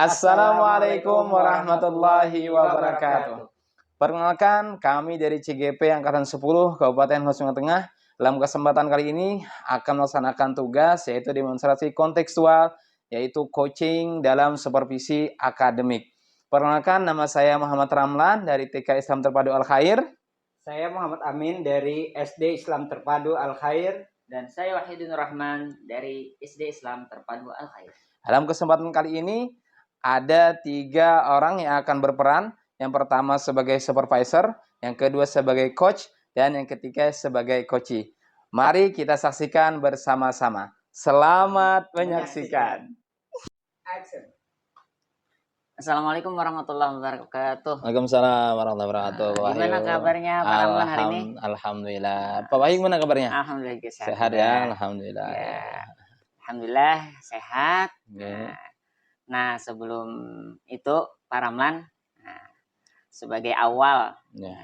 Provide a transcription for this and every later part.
Assalamualaikum warahmatullahi wabarakatuh. Perkenalkan, kami dari CGP Angkatan 10 Kabupaten Hubei Tengah. Dalam kesempatan kali ini akan melaksanakan tugas yaitu demonstrasi kontekstual, yaitu coaching dalam supervisi akademik. Perkenalkan, nama saya Muhammad Ramlan dari TK Islam Terpadu Al-Khair. Saya Muhammad Amin dari SD Islam Terpadu Al-Khair. Dan saya Wahidun Rahman dari SD Islam Terpadu Al-Khair. Dalam kesempatan kali ini ada 3 orang yang akan berperan. Yang pertama sebagai supervisor, yang kedua sebagai coach, dan yang ketiga sebagai coachee. Mari kita saksikan bersama-sama. Selamat menyaksikan. Action. Assalamualaikum warahmatullahi wabarakatuh. Waalaikumsalam warahmatullahi wabarakatuh. Gimana kabarnya Pak Ramlan hari ini? Alhamdulillah. Pak Wahyu gimana kabarnya? Alhamdulillah Sehat ya, alhamdulillah. Ya. Alhamdulillah sehat. Ya. Nah, sebelum itu Pak Ramlan, sebagai awal,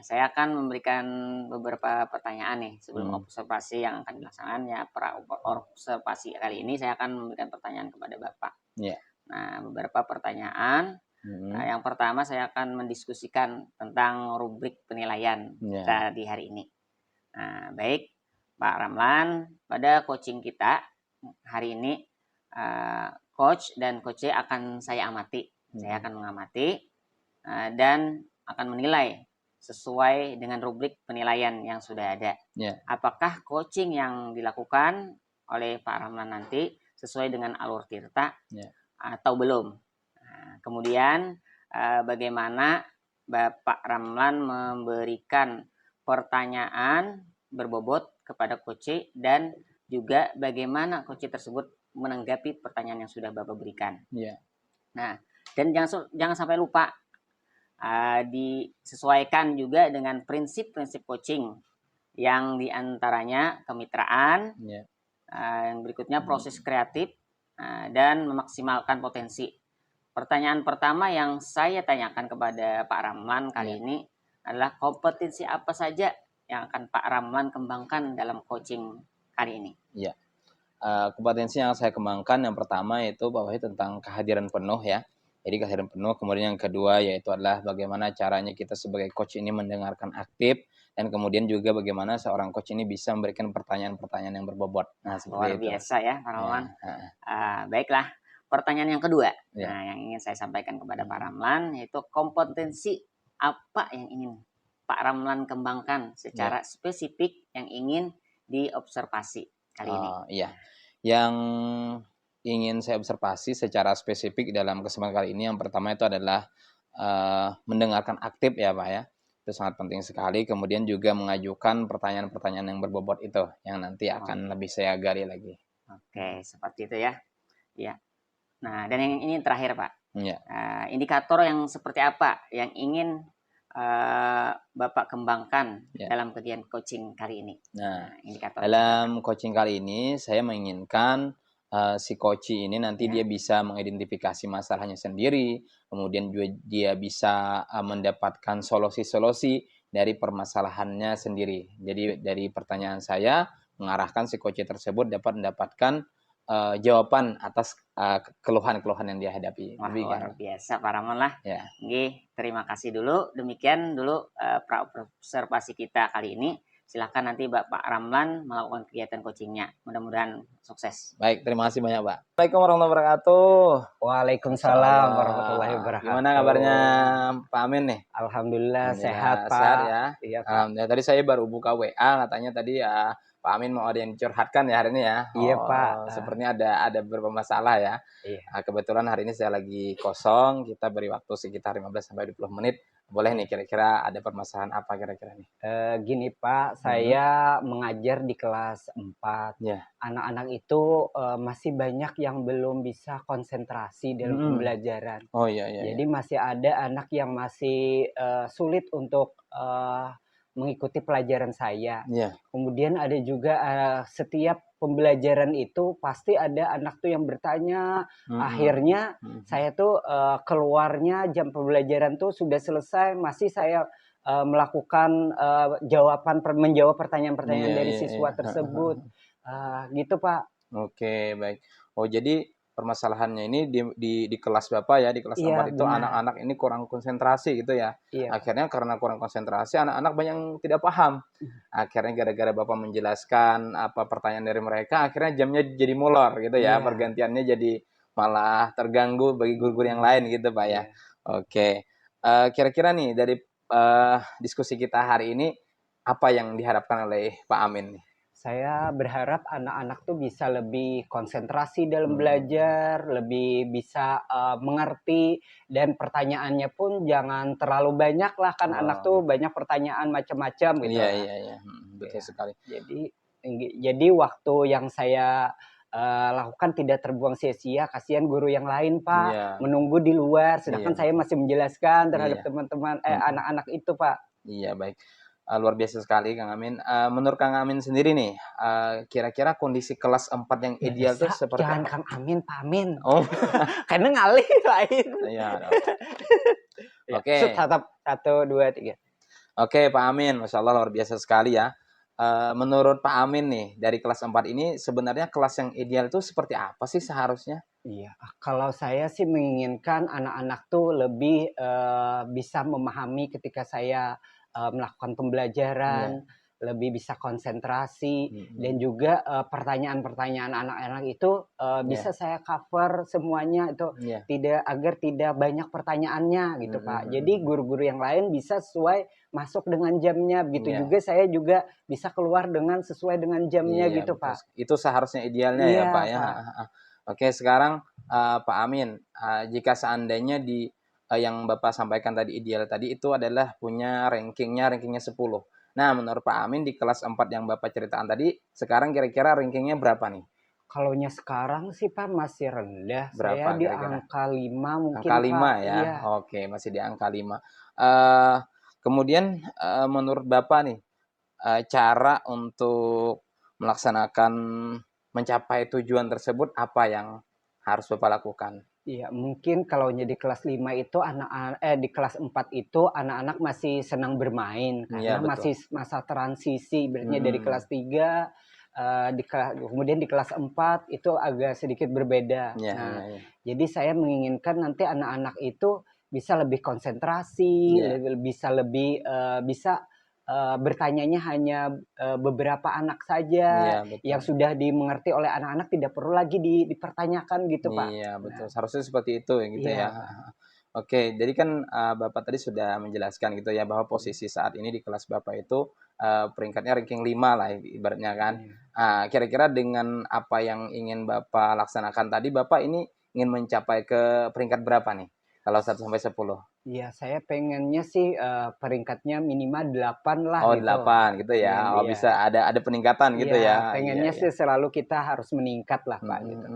saya akan memberikan beberapa pertanyaan nih sebelum observasi yang akan dilaksanakan. Ya, observasi kali ini saya akan memberikan pertanyaan kepada Bapak. Ya. Nah, beberapa pertanyaan. Nah, yang pertama saya akan mendiskusikan tentang rubrik penilaian kita di hari ini. Nah, baik Pak Ramlan, pada coaching kita hari ini coach dan coachee akan saya amati. Saya akan mengamati dan akan menilai sesuai dengan rubrik penilaian yang sudah ada. Apakah coaching yang dilakukan oleh Pak Ramlan nanti sesuai dengan alur tirta atau belum? Kemudian bagaimana Bapak Ramlan memberikan pertanyaan berbobot kepada coachee dan juga bagaimana coachee tersebut menanggapi pertanyaan yang sudah Bapak berikan. Nah, dan jangan sampai lupa disesuaikan juga dengan prinsip-prinsip coaching yang diantaranya kemitraan, yang berikutnya proses kreatif dan memaksimalkan potensi. Pertanyaan pertama yang saya tanyakan kepada Pak Ramlan kali ini adalah kompetensi apa saja yang akan Pak Ramlan kembangkan dalam coaching kali ini? Kompetensi yang saya kembangkan yang pertama yaitu Pak Wahyu tentang kehadiran penuh ya. Jadi kehadiran penuh. Kemudian yang kedua yaitu adalah bagaimana caranya kita sebagai coach ini mendengarkan aktif, dan kemudian juga bagaimana seorang coach ini bisa memberikan pertanyaan-pertanyaan yang berbobot. Nah, luar biasa ya Pak Ramlan. Baiklah, pertanyaan yang kedua. Nah, yang ingin saya sampaikan kepada Pak Ramlan yaitu kompetensi apa yang ingin Pak Ramlan kembangkan secara spesifik yang ingin diobservasi kali ini. Yang ingin saya observasi secara spesifik dalam kesempatan kali ini yang pertama itu adalah mendengarkan aktif ya Pak ya. Itu sangat penting sekali. Kemudian juga mengajukan pertanyaan-pertanyaan yang berbobot itu yang nanti akan lebih saya gali lagi. Oke, seperti itu ya. Nah, dan yang ini terakhir Pak. Indikator yang seperti apa yang ingin Bapak kembangkan dalam kegiatan coaching kali ini? Nah, indikator dalam coaching kali ini saya menginginkan si coachee ini nanti dia bisa mengidentifikasi masalahnya sendiri, kemudian juga dia bisa mendapatkan solusi-solusi dari permasalahannya sendiri. Jadi dari pertanyaan saya mengarahkan si coachee tersebut dapat mendapatkan jawaban atas keluhan-keluhan yang dia hadapi. Luar biasa Pak Ramlan lah. Terima kasih dulu. Demikian dulu observasi kita kali ini. Silakan nanti Bapak Ramlan melakukan kegiatan coachingnya. Mudah-mudahan sukses. Baik, terima kasih banyak Pak. Assalamualaikum warahmatullahi wabarakatuh. Waalaikumsalam warahmatullahi wabarakatuh. Gimana kabarnya Pak Amin nih? Alhamdulillah sehat Pak. Sehat ya. Iya Pak. Tadi saya baru buka WA, katanya tadi ya Pak Amin mau ada yang dicurhatkan ya hari ini ya. Iya Pak. Sepertinya ada beberapa masalah ya. Kebetulan hari ini saya lagi kosong, kita beri waktu sekitar 15-20 menit. Boleh nih kira-kira ada permasalahan apa kira-kira nih? Gini Pak, saya mengajar di kelas 4. Anak-anak itu masih banyak yang belum bisa konsentrasi dalam pembelajaran. Jadi masih ada anak yang masih sulit untuk mengikuti pelajaran saya. Kemudian ada juga setiap pembelajaran itu pasti ada anak tuh yang bertanya. Akhirnya saya tuh keluarnya jam pembelajaran tuh sudah selesai, masih saya melakukan menjawab pertanyaan-pertanyaan dari siswa tersebut. Gitu Pak. Oke, baik. Jadi permasalahannya ini di kelas Bapak ya, di kelas 4 itu anak-anak ini kurang konsentrasi gitu ya. Akhirnya karena kurang konsentrasi, anak-anak banyak yang tidak paham. Akhirnya gara-gara Bapak menjelaskan apa pertanyaan dari mereka, akhirnya jamnya jadi molor gitu ya. Pergantiannya jadi malah terganggu bagi guru-guru yang lain gitu Pak ya. Oke. Kira-kira nih dari diskusi kita hari ini, apa yang diharapkan oleh Pak Amin nih? Saya berharap anak-anak tuh bisa lebih konsentrasi dalam belajar, lebih bisa mengerti, dan pertanyaannya pun jangan terlalu banyak lah, kan anak tuh banyak pertanyaan macam-macam gitu. Iya. Betul sekali. Jadi waktu yang saya lakukan tidak terbuang sia-sia, kasihan guru yang lain Pak, menunggu di luar, sedangkan saya masih menjelaskan terhadap teman-teman anak-anak itu Pak. Iya, baik. Luar biasa sekali Kang Amin. Menurut Kang Amin sendiri nih, kira-kira kondisi kelas 4 yang ideal itu seperti jangan apa? Kang Amin, Pak Amin. Oh, karena ngalih lain. Iya. Oke. 1, 2, 3. Oke, Pak Amin, Masya Allah luar biasa sekali ya. Menurut Pak Amin nih, dari kelas 4 ini sebenarnya kelas yang ideal itu seperti apa sih seharusnya? Iya, kalau saya sih menginginkan anak-anak tuh lebih bisa memahami ketika saya melakukan pembelajaran, lebih bisa konsentrasi, dan juga pertanyaan-pertanyaan anak-anak itu bisa saya cover semuanya itu, agar tidak banyak pertanyaannya gitu Pak. Jadi guru-guru yang lain bisa sesuai masuk dengan jamnya, begitu juga saya juga bisa keluar dengan sesuai dengan jamnya gitu betul. Pak. Itu seharusnya idealnya ya Pak ya. Oke, sekarang Pak Amin, jika seandainya yang Bapak sampaikan tadi ideal tadi itu adalah punya rankingnya 10. Nah, menurut Pak Amin di kelas 4 yang Bapak ceritakan tadi, sekarang kira-kira rankingnya berapa nih? Kalaunya sekarang sih Pak masih rendah. Berapa saya di kira-kira? angka 5 mungkin Angka 5 Pak. ya? Iya. Oke, masih di angka 5. Kemudian menurut Bapak nih, cara untuk melaksanakan mencapai tujuan tersebut apa yang harus Bapak lakukan? Iya, mungkin kalau di kelas 5 itu di kelas 4 itu anak-anak masih senang bermain karena masih masa transisi, berarti dari kelas 3 kemudian di kelas 4 itu agak sedikit berbeda. Jadi saya menginginkan nanti anak-anak itu bisa lebih konsentrasi, bisa bertanyanya hanya beberapa anak saja yang sudah dimengerti oleh anak-anak, tidak perlu lagi dipertanyakan gitu Pak. Iya betul, seharusnya seperti itu gitu ya. Oke, jadi kan Bapak tadi sudah menjelaskan gitu ya bahwa posisi saat ini di kelas Bapak itu peringkatnya ranking 5 lah ibaratnya kan. Kira-kira dengan apa yang ingin Bapak laksanakan tadi, Bapak ini ingin mencapai ke peringkat berapa nih? Kalau 1 sampai 10. Iya, saya pengennya sih peringkatnya minimal 8 lah gitu. 8 gitu ya. Bisa ada peningkatan gitu ya. Pengennya sih selalu kita harus meningkat lah Pak gitu.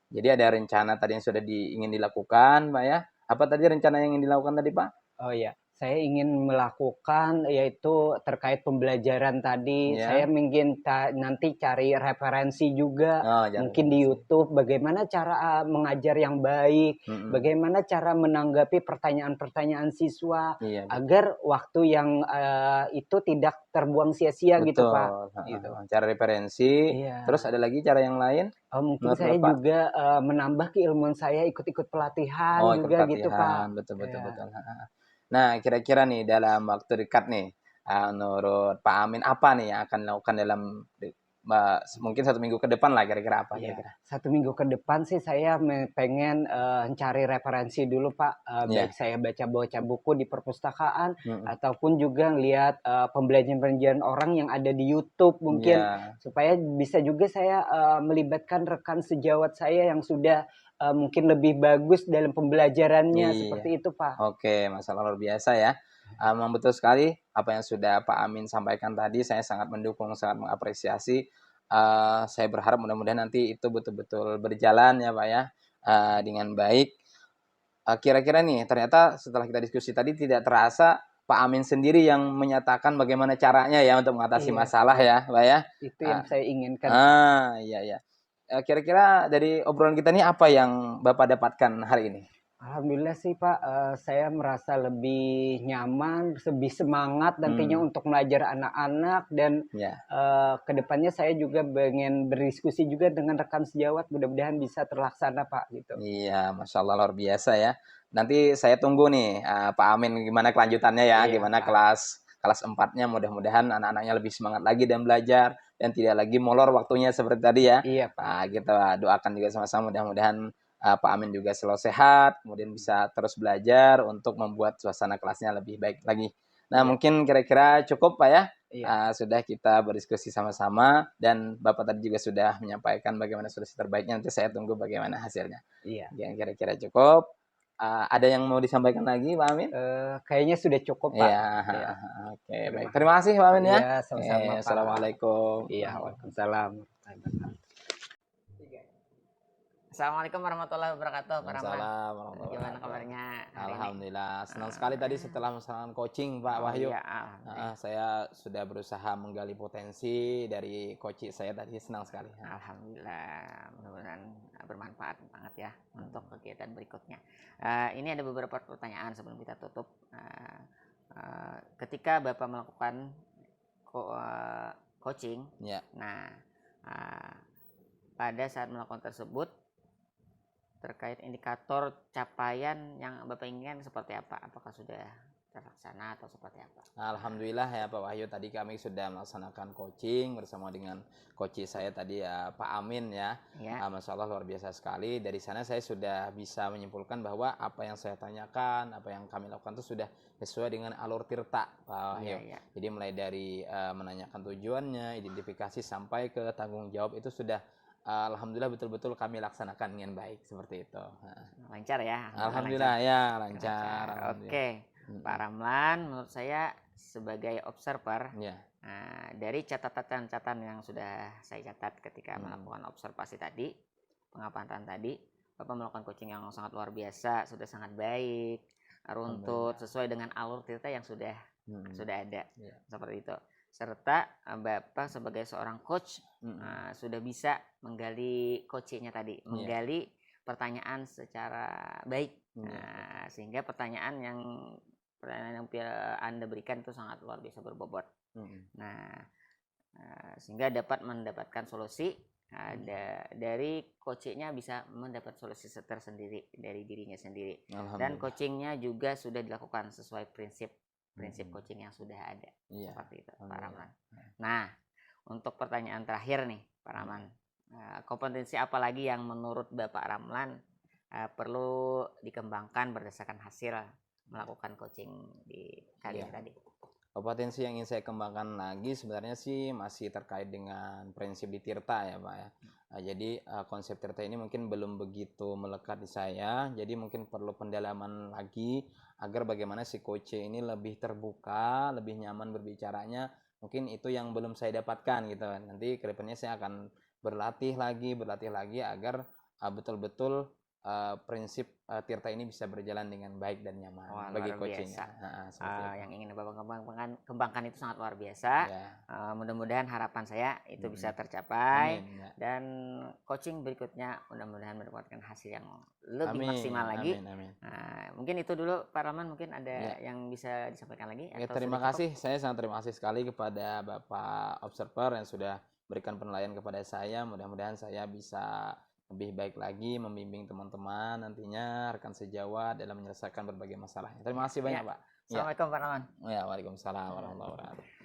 Jadi ada rencana tadi yang sudah ingin dilakukan Pak ya. Apa tadi rencana yang ingin dilakukan tadi Pak? Oh iya, saya ingin melakukan yaitu terkait pembelajaran tadi. Saya ingin nanti cari referensi juga, mungkin di YouTube, bagaimana cara mengajar yang baik, bagaimana cara menanggapi pertanyaan-pertanyaan siswa, agar waktu yang itu tidak terbuang sia-sia gitu Pak. Gitu. Cara referensi, terus ada lagi cara yang lain? Mungkin saya juga menambah keilmuan saya, ikut-ikut pelatihan juga gitu Pak. Betul. Nah, kira-kira nih dalam waktu dekat nih, menurut Pak Amin apa nih yang akan dilakukan dalam mungkin 1 minggu ke depan lah kira-kira apa? Kira-kira? 1 minggu ke depan sih saya pengen cari referensi dulu Pak, baik saya baca buku di perpustakaan ataupun juga lihat pembelajaran orang yang ada di YouTube mungkin, supaya bisa juga saya melibatkan rekan sejawat saya yang sudah mungkin lebih bagus dalam pembelajarannya, seperti itu Pak. Oke, masalah luar biasa ya. Memang betul sekali apa yang sudah Pak Amin sampaikan tadi, saya sangat mendukung, sangat mengapresiasi. Saya berharap mudah-mudahan nanti itu betul-betul berjalan ya Pak ya, dengan baik. Kira-kira nih, ternyata setelah kita diskusi tadi tidak terasa Pak Amin sendiri yang menyatakan bagaimana caranya ya untuk mengatasi masalah ya Pak ya. Itu yang saya inginkan. Iya. Kira-kira dari obrolan kita ini apa yang Bapak dapatkan hari ini? Alhamdulillah sih Pak, saya merasa lebih nyaman, lebih semangat nantinya untuk belajar anak-anak dan kedepannya saya juga pengen berdiskusi juga dengan rekan sejawat, mudah-mudahan bisa terlaksana Pak gitu. Iya, Masya Allah luar biasa ya. Nanti saya tunggu nih Pak Amin gimana kelanjutannya ya, gimana Pak. kelas 4-nya, mudah-mudahan anak-anaknya lebih semangat lagi dan belajar dan tidak lagi molor waktunya seperti tadi ya. Iya Pak. Nah, kita doakan juga sama-sama mudah-mudahan Pak Amin juga selalu sehat, kemudian bisa terus belajar untuk membuat suasana kelasnya lebih baik lagi. Nah, mungkin kira-kira cukup Pak ya. Sudah kita berdiskusi sama-sama dan Bapak tadi juga sudah menyampaikan bagaimana solusi terbaiknya. Nanti saya tunggu bagaimana hasilnya. Yang kira-kira cukup. Ada yang mau disampaikan lagi Pak Amin? Kayaknya sudah cukup Pak. Oke, baik. Terima kasih Pak Amin ya. Sama-sama Pak. Assalamualaikum. Waalaikumsalam. Assalamualaikum warahmatullahi wabarakatuh, Pak Rahman. Gimana kabarnya? Alhamdulillah, senang sekali tadi setelah melaksanakan coaching Pak Wahyu. Saya sudah berusaha menggali potensi dari coach saya tadi, senang sekali. Alhamdulillah, mudah-mudahan bermanfaat banget ya untuk kegiatan berikutnya. Ini ada beberapa pertanyaan sebelum kita tutup. Ketika Bapak melakukan coaching, pada saat melakukan tersebut, terkait indikator capaian yang Bapak inginkan seperti apa? Apakah sudah terlaksana atau seperti apa? Alhamdulillah ya Pak Wahyu, tadi kami sudah melaksanakan coaching bersama dengan coach saya tadi ya Pak Amin ya. Masya Allah luar biasa sekali. Dari sana saya sudah bisa menyimpulkan bahwa apa yang saya tanyakan, apa yang kami lakukan itu sudah sesuai dengan alur tirta Pak Wahyu. Jadi mulai dari menanyakan tujuannya, identifikasi sampai ke tanggung jawab itu sudah alhamdulillah betul-betul kami laksanakan dengan baik seperti itu. Lancar ya? Alhamdulillah ya lancar. Oke, Pak Ramlan, menurut saya sebagai observer, dari catatan-catatan yang sudah saya catat ketika melakukan observasi tadi, pengamatan tadi, Bapak melakukan coaching yang sangat luar biasa, sudah sangat baik, runtut, sesuai dengan alur tirta yang sudah ada, seperti itu. Serta Bapak sebagai seorang coach sudah bisa menggali coachingnya tadi, menggali pertanyaan secara baik, sehingga pertanyaan yang Anda berikan itu sangat luar biasa berbobot. Sehingga dapat mendapatkan solusi dari coachingnya, bisa mendapat solusi tersendiri dari dirinya sendiri, dan coachingnya juga sudah dilakukan sesuai prinsip coaching yang sudah ada, seperti itu Pak Ramlan. Nah, untuk pertanyaan terakhir nih Pak Ramlan, kompetensi apa lagi yang menurut Bapak Ramlan perlu dikembangkan berdasarkan hasil melakukan coaching di kali ini tadi? Kompetensi yang ingin saya kembangkan lagi sebenarnya sih masih terkait dengan prinsip di tirta ya Pak ya. Jadi konsep tirta ini mungkin belum begitu melekat di saya, jadi mungkin perlu pendalaman lagi agar bagaimana si coach ini lebih terbuka, lebih nyaman berbicaranya. Mungkin itu yang belum saya dapatkan gitu. Nanti kedepannya saya akan berlatih lagi agar betul-betul prinsip tirta ini bisa berjalan dengan baik dan nyaman bagi coachingnya. Yang ingin Bapak kembangkan itu sangat luar biasa. Mudah-mudahan harapan saya itu bisa tercapai. Dan coaching berikutnya mudah-mudahan mendapatkan hasil yang lebih maksimal lagi. Mungkin itu dulu Pak Rahman, mungkin ada yang bisa disampaikan lagi? Terima kasih, saya sangat terima kasih sekali kepada Bapak Observer yang sudah berikan penilaian kepada saya. Mudah-mudahan saya bisa lebih baik lagi membimbing teman-teman nantinya rekan sejawat dalam menyelesaikan berbagai masalah. Terima kasih banyak Pak. Assalamualaikum Pak Rahman. Waalaikumsalam warahmatullahi wabarakatuh.